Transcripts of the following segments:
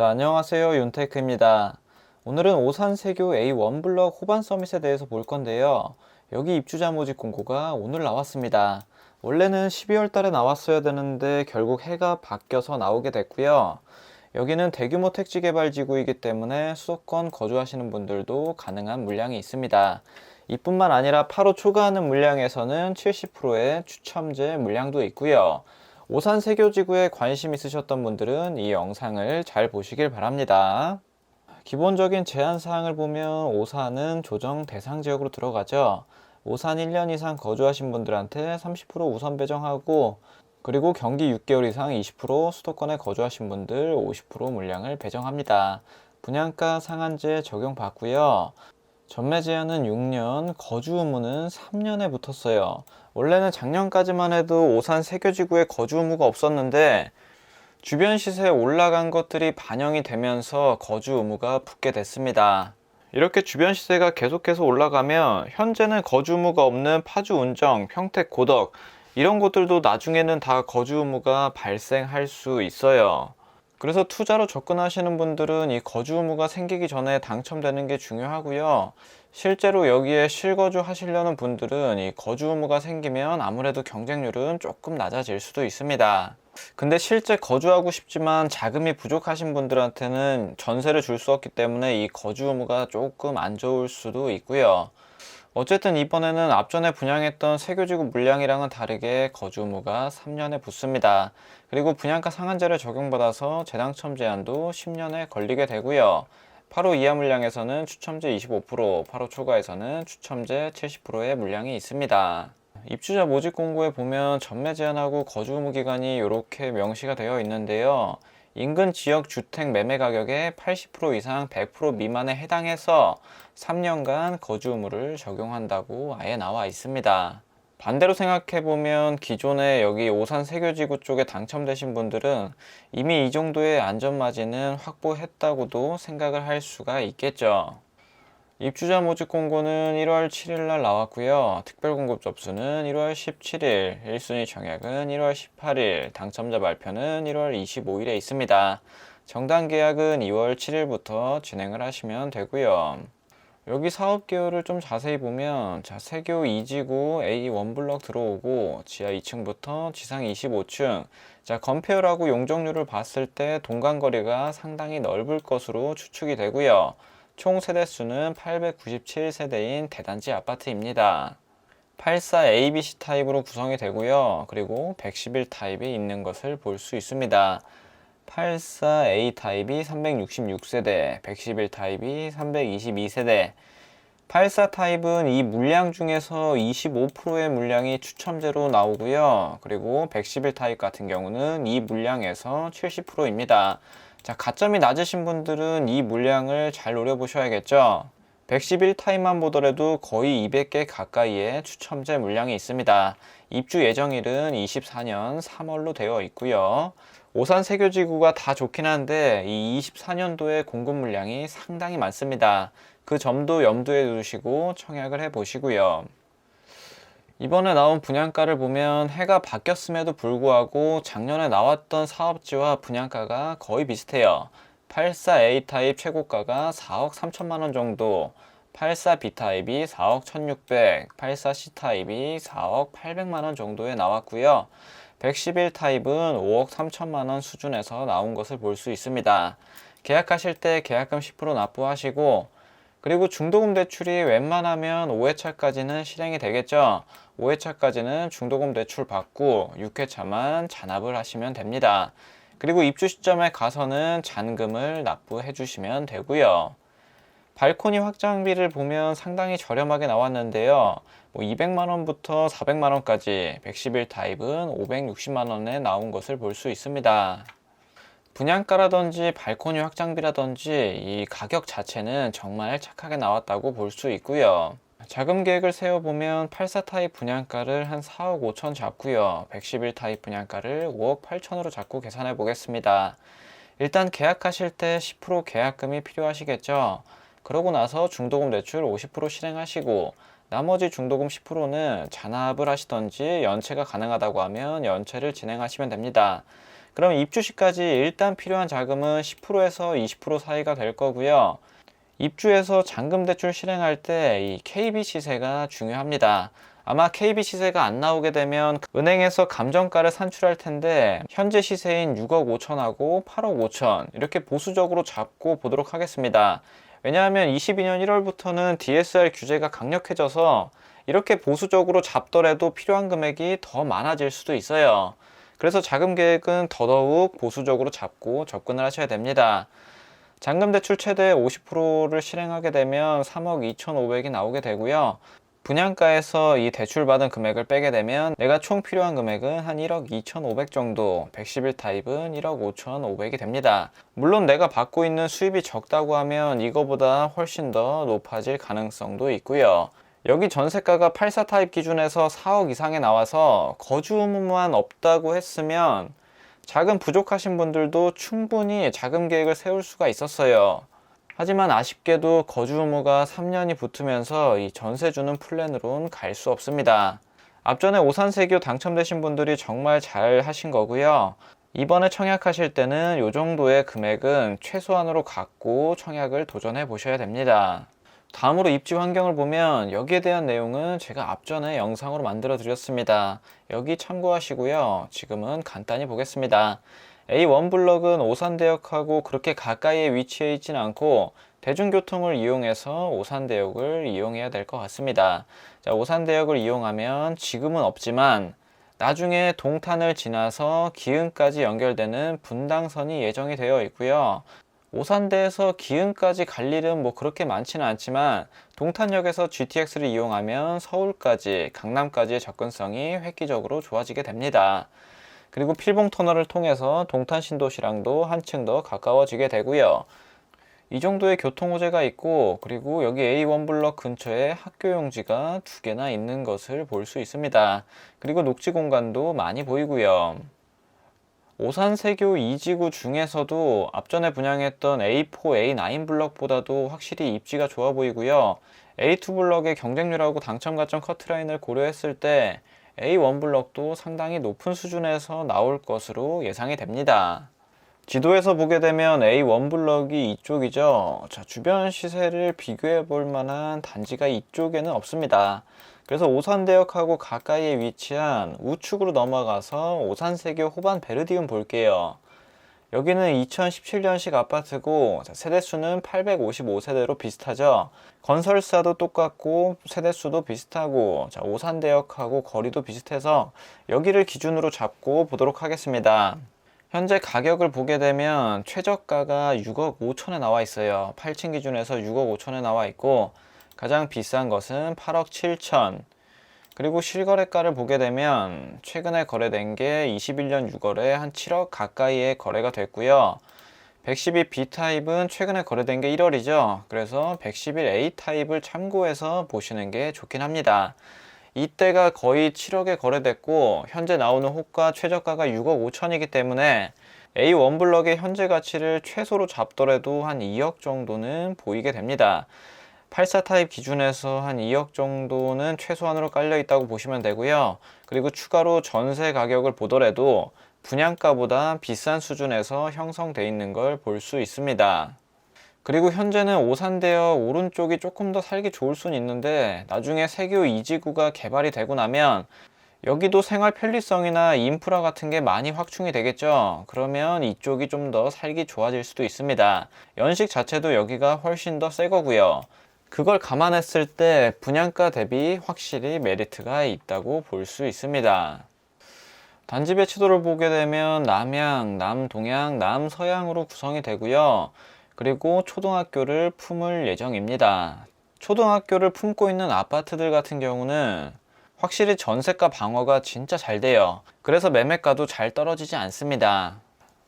자, 안녕하세요. 윤테크입니다. 오늘은 오산세교 A1 블럭 호반 서밋에 대해서 볼 건데요. 여기 입주자 모집 공고가 오늘 나왔습니다. 원래는 12월 달에 나왔어야 되는데 결국 해가 바뀌어서 나오게 됐고요. 여기는 대규모 택지 개발 지구이기 때문에 수도권 거주하시는 분들도 가능한 물량이 있습니다. 이뿐만 아니라 8호 초과하는 물량에서는 70%의 추첨제 물량도 있고요. 오산 세교지구에 관심 있으셨던 분들은 이 영상을 잘 보시길 바랍니다. 기본적인 제한사항을 보면 오산은 조정 대상 지역으로 들어가죠. 오산 1년 이상 거주하신 분들한테 30% 우선 배정하고, 그리고 경기 6개월 이상 20%, 수도권에 거주하신 분들 50% 물량을 배정합니다. 분양가 상한제 적용받고요. 전매 제한은 6년, 거주 의무는 3년에 붙었어요. 원래는 작년까지만 해도 오산 세교지구에 거주 의무가 없었는데 주변 시세에 올라간 것들이 반영이 되면서 거주 의무가 붙게 됐습니다. 이렇게 주변 시세가 계속해서 올라가면 현재는 거주 의무가 없는 파주 운정, 평택 고덕 이런 곳들도 나중에는 다 거주 의무가 발생할 수 있어요. 그래서 투자로 접근하시는 분들은 이 거주 의무가 생기기 전에 당첨되는 게 중요하고요. 실제로 여기에 실거주 하시려는 분들은 이 거주 의무가 생기면 아무래도 경쟁률은 조금 낮아질 수도 있습니다. 근데 실제 거주하고 싶지만 자금이 부족하신 분들한테는 전세를 줄 수 없기 때문에 이 거주 의무가 조금 안 좋을 수도 있고요. 어쨌든 이번에는 앞전에 분양했던 세교지구 물량이랑은 다르게 거주 의무가 3년에 붙습니다. 그리고 분양가 상한제를 적용받아서 재당첨 제한도 10년에 걸리게 되고요. 8호 이하 물량에서는 추첨제 25%, 8호 초과에서는 추첨제 70%의 물량이 있습니다. 입주자 모집 공고에 보면 전매 제한하고 거주 의무 기간이 이렇게 명시가 되어 있는데요. 인근 지역 주택 매매 가격의 80% 이상 100% 미만에 해당해서 3년간 거주 의무를 적용한다고 아예 나와 있습니다. 반대로 생각해보면 기존에 여기 오산 세교지구 쪽에 당첨되신 분들은 이미 이 정도의 안전마진은 확보했다고도 생각을 할 수가 있겠죠. 입주자 모집 공고는 1월 7일 날 나왔고요. 특별 공급 접수는 1월 17일, 1순위 청약은 1월 18일, 당첨자 발표는 1월 25일에 있습니다. 정당 계약은 2월 7일부터 진행을 하시면 되고요. 여기 사업 개요를 좀 자세히 보면 세교 2지구 A1 블럭 들어오고 지하 2층부터 지상 25층, 건폐율하고 용적률을 봤을 때 동간거리가 상당히 넓을 것으로 추측이 되고요. 총 세대수는 897세대인 대단지 아파트입니다. 84 ABC 타입으로 구성이 되고요. 그리고 111 타입이 있는 것을 볼 수 있습니다. 84A 타입이 366세대, 111 타입이 322세대. 84 타입은 이 물량 중에서 25%의 물량이 추첨제로 나오고요. 그리고 111 타입 같은 경우는 이 물량에서 70%입니다. 가점이 낮으신 분들은 이 물량을 잘 노려보셔야겠죠. 111 타입만 보더라도 거의 200개 가까이의 추첨제 물량이 있습니다. 입주 예정일은 24년 3월로 되어 있고요. 오산 세교지구가 다 좋긴 한데 이 24년도에 공급 물량이 상당히 많습니다. 그 점도 염두에 두시고 청약을 해 보시고요. 이번에 나온 분양가를 보면 해가 바뀌었음에도 불구하고 작년에 나왔던 사업지와 분양가가 거의 비슷해요. 84A 타입 최고가가 4억 3천만원 정도, 84B 타입이 4억 1600, 84C 타입이 4억 800만원 정도에 나왔고요. 111 타입은 5억 3천만원 수준에서 나온 것을 볼 수 있습니다. 계약하실 때 계약금 10% 납부하시고, 그리고 중도금 대출이 웬만하면 5회차까지는 실행이 되겠죠. 5회차까지는 중도금 대출 받고 6회차만 잔압을 하시면 됩니다. 그리고 입주 시점에 가서는 잔금을 납부해 주시면 되고요. 발코니 확장비를 보면 상당히 저렴하게 나왔는데요. 200만원부터 400만원까지 111 타입은 560만원에 나온 것을 볼 수 있습니다. 분양가라든지 발코니 확장비라든지 이 가격 자체는 정말 착하게 나왔다고 볼 수 있고요. 자금 계획을 세워보면 84 타입 분양가를 한 4억 5천 잡고요. 111 타입 분양가를 5억 8천으로 잡고 계산해 보겠습니다. 일단 계약하실 때 10% 계약금이 필요하시겠죠. 그러고 나서 중도금 대출 50% 실행하시고 나머지 중도금 10%는 잔압을 하시던지 연체가 가능하다고 하면 연체를 진행하시면 됩니다. 그럼 입주 시까지 일단 필요한 자금은 10%에서 20% 사이가 될 거고요. 입주해서 잔금 대출 실행할 때 이 KB 시세가 중요합니다. 아마 KB 시세가 안 나오게 되면 은행에서 감정가를 산출할 텐데 현재 시세인 6억 5천하고 8억 5천 이렇게 보수적으로 잡고 보도록 하겠습니다. 왜냐하면 22년 1월부터는 DSR 규제가 강력해져서 이렇게 보수적으로 잡더라도 필요한 금액이 더 많아질 수도 있어요. 그래서 자금 계획은 더더욱 보수적으로 잡고 접근을 하셔야 됩니다. 잔금 대출 최대 50%를 실행하게 되면 3억 2,500이 나오게 되고요. 분양가에서 이 대출받은 금액을 빼게 되면 내가 총 필요한 금액은 한 1억 2,500 정도, 111 타입은 1억 5,500이 됩니다. 물론 내가 받고 있는 수입이 적다고 하면 이거보다 훨씬 더 높아질 가능성도 있고요. 여기 전세가가 84 타입 기준에서 4억 이상에 나와서 거주 의무만 없다고 했으면 자금 부족하신 분들도 충분히 자금 계획을 세울 수가 있었어요. 하지만 아쉽게도 거주 의무가 3년이 붙으면서 이 전세 주는 플랜으로는 갈 수 없습니다. 앞전에 오산세교 당첨되신 분들이 정말 잘 하신 거고요. 이번에 청약하실 때는 이 정도의 금액은 최소한으로 갖고 청약을 도전해 보셔야 됩니다. 다음으로 입지 환경을 보면 여기에 대한 내용은 제가 앞전에 영상으로 만들어 드렸습니다. 여기 참고하시고요. 지금은 간단히 보겠습니다. A1 블럭은 오산대역하고 그렇게 가까이에 위치해 있진 않고 대중교통을 이용해서 오산대역을 이용해야 될 것 같습니다. 자, 오산대역을 이용하면 지금은 없지만 나중에 동탄을 지나서 기흥까지 연결되는 분당선이 예정이 되어 있고요. 오산대에서 기흥까지 갈 일은 뭐 그렇게 많지는 않지만 동탄역에서 GTX를 이용하면 서울까지, 강남까지의 접근성이 획기적으로 좋아지게 됩니다. 그리고 필봉터널을 통해서 동탄 신도시랑도 한층 더 가까워지게 되고요. 이 정도의 교통 호재가 있고, 그리고 여기 A1 블럭 근처에 학교 용지가 2개나 있는 것을 볼 수 있습니다. 그리고 녹지 공간도 많이 보이고요. 오산세교 2지구 중에서도 앞전에 분양했던 A4, A9 블럭보다도 확실히 입지가 좋아 보이고요. A2 블럭의 경쟁률하고 당첨 가점 커트라인을 고려했을 때 A1 블럭도 상당히 높은 수준에서 나올 것으로 예상이 됩니다. 지도에서 보게 되면 A1 블럭이 이쪽이죠. 자, 주변 시세를 비교해 볼 만한 단지가 이쪽에는 없습니다. 그래서 오산대역하고 가까이에 위치한 우측으로 넘어가서 오산세교 호반 베르디움 볼게요. 여기는 2017년식 아파트고 세대수는 855세대로 비슷하죠. 건설사도 똑같고 세대수도 비슷하고 오산대역하고 거리도 비슷해서 여기를 기준으로 잡고 보도록 하겠습니다. 현재 가격을 보게 되면 최저가가 6억 5천에 나와 있어요. 8층 기준에서 6억 5천에 나와 있고 가장 비싼 것은 8억 7천. 그리고 실거래가를 보게 되면 최근에 거래된 게 21년 6월에 한 7억 가까이에 거래가 됐고요. 112 B타입은 최근에 거래된 게 1월이죠. 그래서 111 A타입을 참고해서 보시는 게 좋긴 합니다. 이때가 거의 7억에 거래됐고 현재 나오는 호가 최저가가 6억 5천이기 때문에 A1 블럭의 현재 가치를 최소로 잡더라도 한 2억 정도는 보이게 됩니다. 84 타입 기준에서 한 2억 정도는 최소한으로 깔려 있다고 보시면 되고요. 그리고 추가로 전세 가격을 보더라도 분양가보다 비싼 수준에서 형성되어 있는 걸 볼 수 있습니다. 그리고 현재는 오산대역 오른쪽이 조금 더 살기 좋을 수는 있는데 나중에 세교 2지구가 개발이 되고 나면 여기도 생활 편리성이나 인프라 같은 게 많이 확충이 되겠죠. 그러면 이쪽이 좀 더 살기 좋아질 수도 있습니다. 연식 자체도 여기가 훨씬 더 새 거고요. 그걸 감안했을 때 분양가 대비 확실히 메리트가 있다고 볼 수 있습니다. 단지 배치도를 보게 되면 남양, 남동양, 남서양으로 구성이 되고요. 그리고 초등학교를 품을 예정입니다. 초등학교를 품고 있는 아파트들 같은 경우는 확실히 전세가 방어가 진짜 잘 돼요. 그래서 매매가도 잘 떨어지지 않습니다.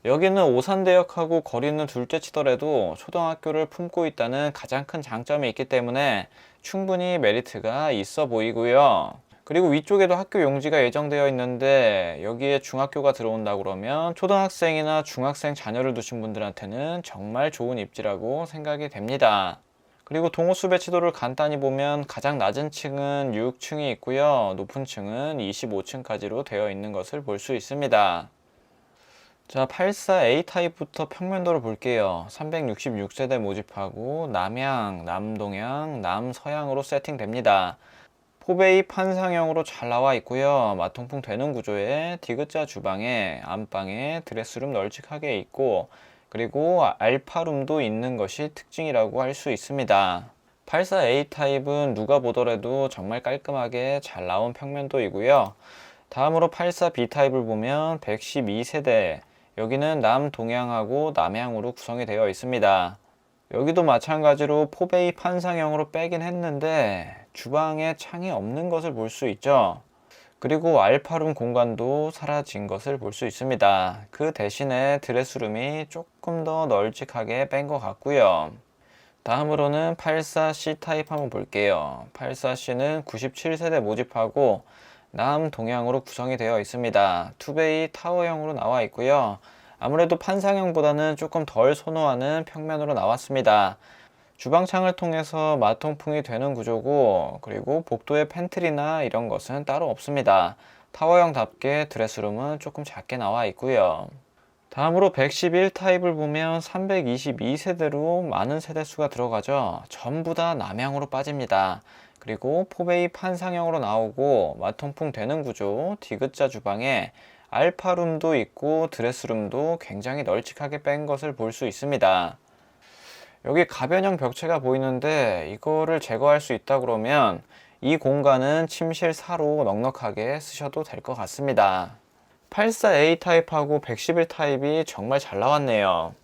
여기는 오산대역하고 거리는 둘째 치더라도 초등학교를 품고 있다는 가장 큰 장점이 있기 때문에 충분히 메리트가 있어 보이고요. 그리고 위쪽에도 학교 용지가 예정되어 있는데 여기에 중학교가 들어온다 그러면 초등학생이나 중학생 자녀를 두신 분들한테는 정말 좋은 입지라고 생각이 됩니다. 그리고 동호수 배치도를 간단히 보면 가장 낮은 층은 6층이 있고요. 높은 층은 25층까지로 되어 있는 것을 볼 수 있습니다. 자, 84A 타입부터 평면도를 볼게요. 366세대 모집하고 남향, 남동향, 남서향으로 세팅됩니다. 포베이 판상형으로 잘 나와 있고요. 마통풍 되는 구조에 디귿자 주방에 안방에 드레스룸 널찍하게 있고, 그리고 알파룸도 있는 것이 특징이라고 할 수 있습니다. 84A 타입은 누가 보더라도 정말 깔끔하게 잘 나온 평면도이고요. 다음으로 84B 타입을 보면 112세대, 여기는 남동향하고 남향으로 구성이 되어 있습니다. 여기도 마찬가지로 포베이 판상형으로 빼긴 했는데 주방에 창이 없는 것을 볼 수 있죠. 그리고 알파룸 공간도 사라진 것을 볼 수 있습니다. 그 대신에 드레스룸이 조금 더 널찍하게 뺀 것 같고요. 다음으로는 84C 타입 한번 볼게요. 84C는 97세대 모집하고 남동향으로 구성이 되어 있습니다. 투베이 타워형으로 나와 있고요. 아무래도 판상형보다는 조금 덜 선호하는 평면으로 나왔습니다. 주방창을 통해서 마통풍이 되는 구조고, 그리고 복도에 팬트리나 이런 것은 따로 없습니다. 타워형답게 드레스룸은 조금 작게 나와 있고요. 다음으로 111 타입을 보면 322세대로 많은 세대수가 들어가죠. 전부 다 남향으로 빠집니다. 그리고 포베이 판상형으로 나오고 마통풍 되는 구조, 디귿자 주방에 알파룸도 있고 드레스룸도 굉장히 널찍하게 뺀 것을 볼 수 있습니다. 여기 가변형 벽체가 보이는데 이거를 제거할 수 있다 그러면 이 공간은 침실 4로 넉넉하게 쓰셔도 될 것 같습니다. 84A 타입하고 111 타입이 정말 잘 나왔네요.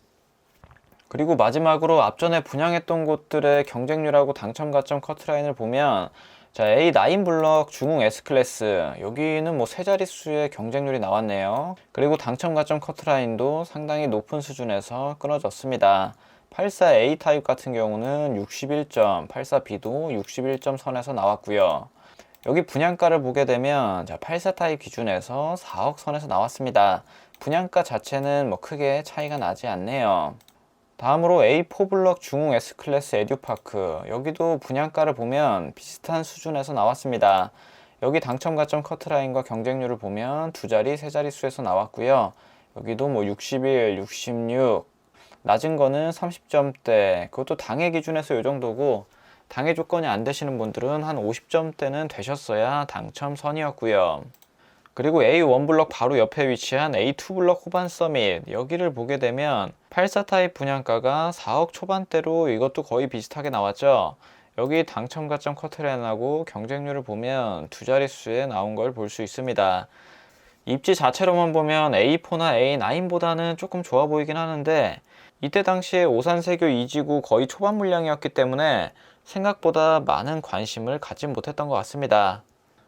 그리고 마지막으로 앞전에 분양했던 곳들의 경쟁률하고 당첨 가점 커트라인을 보면, 자, A9 블럭 중흥 S클래스, 여기는 뭐 세 자릿수의 경쟁률이 나왔네요. 그리고 당첨 가점 커트라인도 상당히 높은 수준에서 끊어졌습니다. 84A 타입 같은 경우는 61점, 84B도 61점 선에서 나왔고요. 여기 분양가를 보게 되면, 자, 84 타입 기준에서 4억 선에서 나왔습니다. 분양가 자체는 뭐 크게 차이가 나지 않네요. 다음으로 A4 블럭 중흥 S클래스 에듀파크, 여기도 분양가를 보면 비슷한 수준에서 나왔습니다. 여기 당첨 가점 커트라인과 경쟁률을 보면 두 자리, 세 자리 수에서 나왔고요. 여기도 뭐 61, 66, 낮은 거는 30점대, 그것도 당해 기준에서 이 정도고, 당해 조건이 안 되시는 분들은 한 50점대는 되셨어야 당첨 선이었고요. 그리고 A1 블럭 바로 옆에 위치한 A2 블럭 호반 서밋, 여기를 보게 되면 84 타입 분양가가 4억 초반대로 이것도 거의 비슷하게 나왔죠. 여기 당첨 가점 커트라인하고 경쟁률을 보면 두 자릿수에 나온 걸 볼 수 있습니다. 입지 자체로만 보면 A4나 A9보다는 조금 좋아 보이긴 하는데, 이때 당시에 오산세교 2지구 거의 초반 물량이었기 때문에 생각보다 많은 관심을 갖지 못했던 것 같습니다.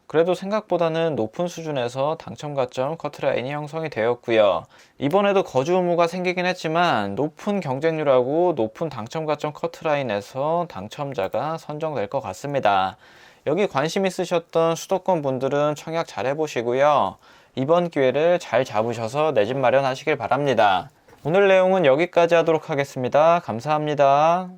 그래도 생각보다는 높은 수준에서 당첨 가점 커트라인이 형성이 되었고요. 이번에도 거주 의무가 생기긴 했지만 높은 경쟁률하고 높은 당첨 가점 커트라인에서 당첨자가 선정될 것 같습니다. 여기 관심 있으셨던 수도권 분들은 청약 잘 해보시고요. 이번 기회를 잘 잡으셔서 내 집 마련하시길 바랍니다. 오늘 내용은 여기까지 하도록 하겠습니다. 감사합니다.